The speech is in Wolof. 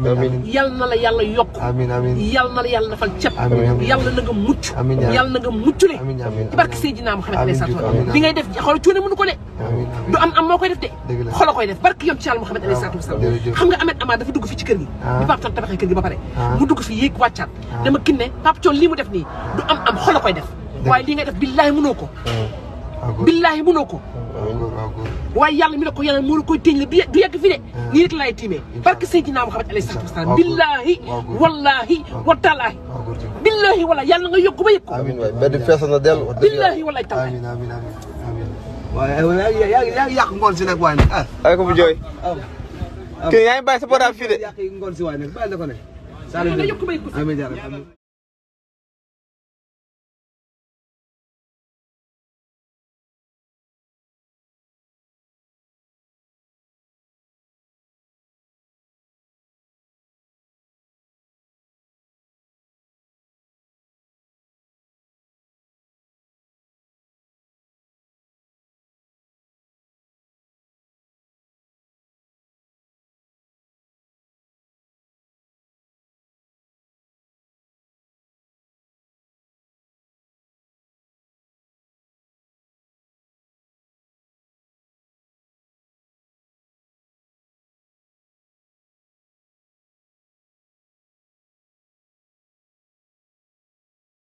yal na la yàlla yokk. yal na la yàlla defal cet. yàlla na nga mucc. yàlla na nga muccule. ci barke Seydina Muhammad alayhi salaatu wa salaam li ngay def xool cuune mënu ko de. du am moo koy def de. xolo koy def barke yoon ci yàlla Muhammad alayhi salaatu wa salaam. xam nga Ahmed Amar dafa dugg fi ci kër gi. bi Pape Thione tabaxee kër gi ba pare. mu dugg fi yéeg wàccaat. dama kinne Pape Thione lii mu def nii du am xolo koy def. waaye lii ngay def billaahi mënoo ko. billaahi mënoo ko. waaye yàlla mi la ko yàlla moo la koy téñ la du yegg fi de nii rek laay tiimee barke Seydina Muhammad alayhi salaatu wa salaam billaahi wallaahi wa taalaahi billaahi wallaahi yàlla nga yokk ba yëg ko. amiin waay mbedd fees na dellu. billaahi wallaahi taalaahi. waaye yaa ngi yàq ngoon si nag waaye nag ah. ay ko bu jooy. kii yaa ngi bàyyi sa portable fii de. yàq ngoon si waaye nag bàyyi la ko ne. yàlla nga yokk ba yëg ko. amiin